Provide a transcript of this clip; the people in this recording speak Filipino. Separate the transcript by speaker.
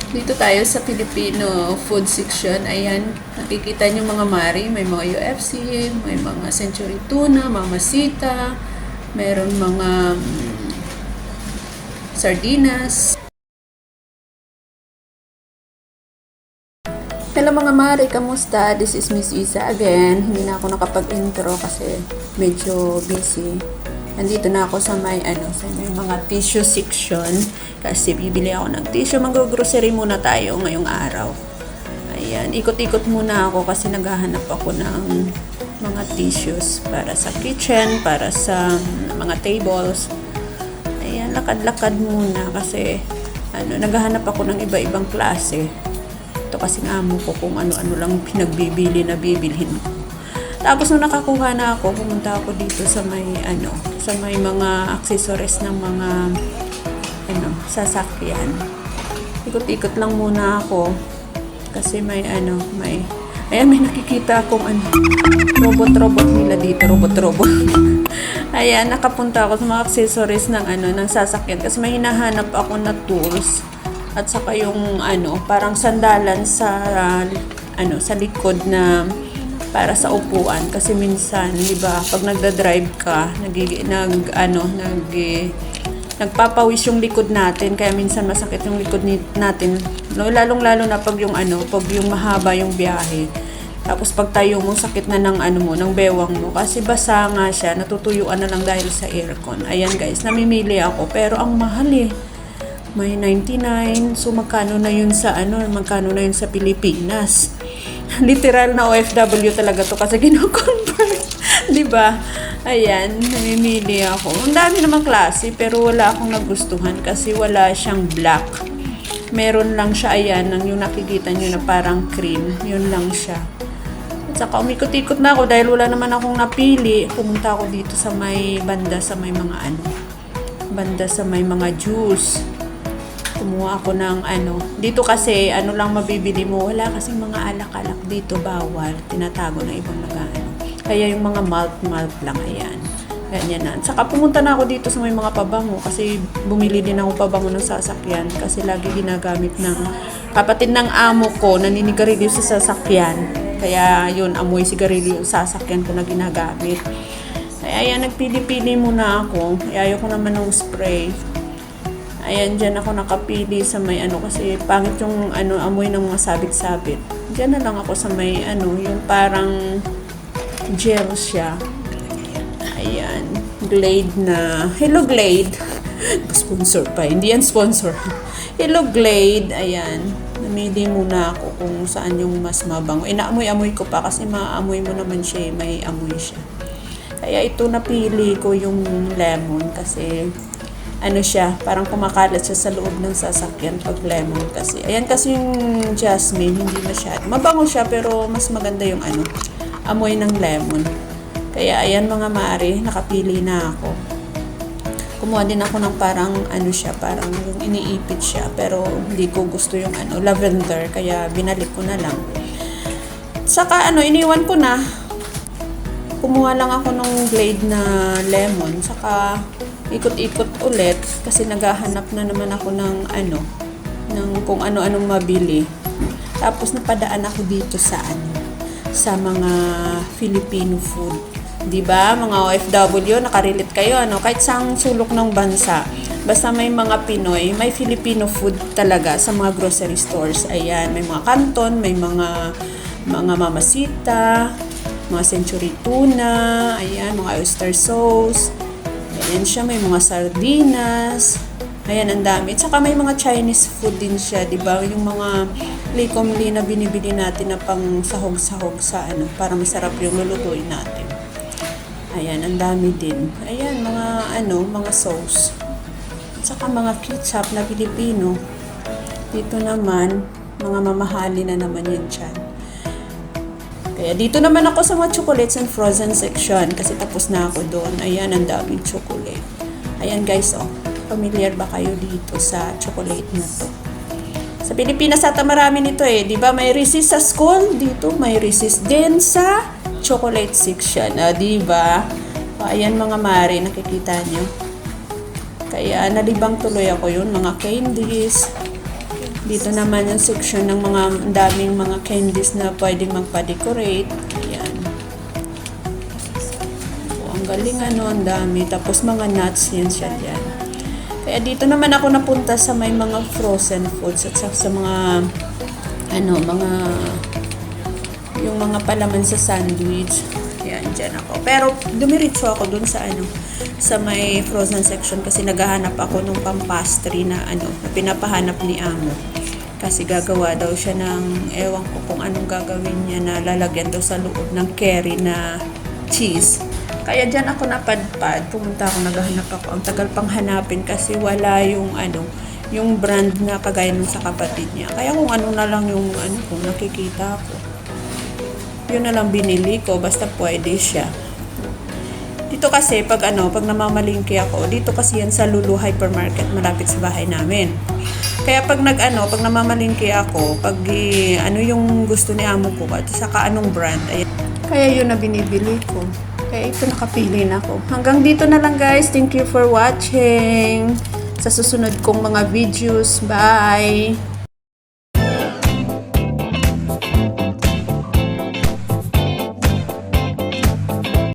Speaker 1: Dito tayo sa Filipino food section. Ayan, nakikita nyo mga mari. May mga UFC, may mga century tuna, mamasita, meron mga sardinas. Hello mga mari, kamusta? This is Miss Isa again. Hindi na ako nakapag-intro kasi medyo busy. Nandito na ako sa may mga tissue section kasi bibili ako ng tissue. Mag-grocery muna tayo ngayong araw. Ayan, ikot-ikot muna ako kasi naghahanap ako ng mga tissues para sa kitchen, para sa mga tables. Ayan, lakad-lakad muna kasi naghahanap ako ng iba-ibang klase. Ito kasi ng amo ko kung ano-ano lang pinagbibili na bibilhin ko. Tapos nung nakakuha na ako, pumunta ako dito sa may mga accessories ng mga sasakyan. Ikot-ikot lang muna ako kasi may may nakikita akong robot-robot nila dito, robot-robot. Ayan, nakapunta ako sa mga accessories ng ng sasakyan kasi may hinahanap ako na tools at saka yung parang sandalan sa sa likod na para sa upuan kasi minsan 'di ba pag nagda-drive ka nagpapawis yung likod natin kaya minsan masakit yung likod natin lalong-lalo na pag yung mahaba yung biyahe tapos pag tayo mo sakit na ng ng bewang mo kasi basa nga siya natutuyuan na lang dahil sa aircon. Ayan guys, namimili ako pero ang mahal may 99 so magkano na yun sa Pilipinas. Literal na OFW talaga to kasi kino-convert. 'Di ba? Ayan, namimili ako. Ang dami namang klase pero wala akong nagustuhan kasi wala siyang black. Meron lang siya yung nakikita niyo na parang cream. Yun lang siya. At saka umikot-ikot na ako dahil wala naman akong napili. Pumunta ako dito sa may banda sa may mga juice. Kumuha ako ng dito kasi lang mabibili mo, wala kasi mga alak-alak dito, bawal, tinatago ng ibang kaya yung mga malt lang, ayan, ganyan na. Saka pumunta na ako dito sa may mga pabango kasi bumili din ako pabango ng sasakyan kasi lagi ginagamit ng kapatid ng amo ko, naninigarilyo sa sasakyan, kaya yun, amoy sigarilyo yung sasakyan ko na ginagamit. Kaya ayan, nagpili-pili muna ako, ayaw ko naman ng spray. Ayan, dyan ako nakapili sa may kasi pangit yung amoy ng mga sabit-sabit. Dyan na lang ako sa may yung parang gel siya. Ayan, Glade na. Hello Glade. Sponsor pa. Hindi yan sponsor. Hello Glade. Ayan. Namili muna ako kung saan yung mas mabango. Inaamoy-amoy ko pa kasi maamoy mo naman siya. May amoy siya. Kaya ito napili ko yung lemon kasi siya, parang kumakalat siya sa loob ng sasakyan pag lemon kasi. Ayan kasi yung jasmine, hindi masyado. Mabango siya pero mas maganda yung amoy ng lemon. Kaya ayan mga mare, nakapili na ako. Kumuha din ako ng parang siya, parang yung iniipit siya pero hindi ko gusto yung lavender kaya binalik ko na lang. Saka iniwan ko na. Kumuha lang ako ng Glade na lemon, saka ikot-ikot ulit kasi naghahanap na naman ako ng kung ano-anong mabili. Tapos napadaan ako dito sa mga Filipino food. 'Di ba? Mga OFW, nakarelate kayo kahit saang sulok ng bansa. Basta may mga Pinoy, may Filipino food talaga sa mga grocery stores. Ayan, may mga canton, may mga mamasita, mga century tuna, ayan, mga oyster sauce. Ayan siya, may mga sardinas. Ayan, ang dami. At saka may mga Chinese food din siya, di ba? Yung mga likomli na binibili natin na pang sahog-sahog sa para masarap yung lulutuin natin. Ayan, ang dami din. Ayan, mga sauce. At saka mga ketchup na Pilipino. Dito naman, mga mamahali na naman yun dyan. Kaya dito naman ako sa mga chocolates and frozen section kasi tapos na ako doon. Ayan, ang daming chocolate. Ayan guys, familiar ba kayo dito sa chocolate na to? Sa Pilipinas ata marami nito di ba? May Reese's sa school, dito may Reese's din sa chocolate section. Di ba? Ayan mga mare, nakikita nyo. Kaya nalibang tuloy ako yun, mga candies, Dito naman yung section ng mga daming mga candies na pwedeng magpa-decorate. Ayan. So, ang galing ang dami. Tapos mga nuts yan siya dyan. Kaya dito naman ako napunta sa may mga frozen foods at sa mga yung mga palaman sa sandwich. Ayan, dyan ako. Pero dumiritso ako dun sa sa may frozen section kasi naghahanap ako nung pampastry na na pinapahanap ni Amo. Kasi gagawa daw siya ng, ewan ko kung anong gagawin niya na lalagyan daw sa loob ng curry na cheese. Kaya dyan ako napadpad, pumunta ako, naghahanap ako. Ang tagal pang hanapin kasi wala yung yung brand na kagaya nung sa kapatid niya. Kaya kung ano na lang yung kung nakikita ko. Yun na lang binili ko, basta pwede siya. Dito kasi, pag namamalingki ako, dito kasi yan sa Lulu Hypermarket, malapit sa bahay namin. Kaya pag pag namamalingki ako, pag yung gusto ni Amo ko, at saka anong brand, ayan. Kaya yun na binibili ko. Kaya ito nakapili na ako. Hanggang dito na lang guys. Thank you for watching. Sa susunod kong mga videos. Bye!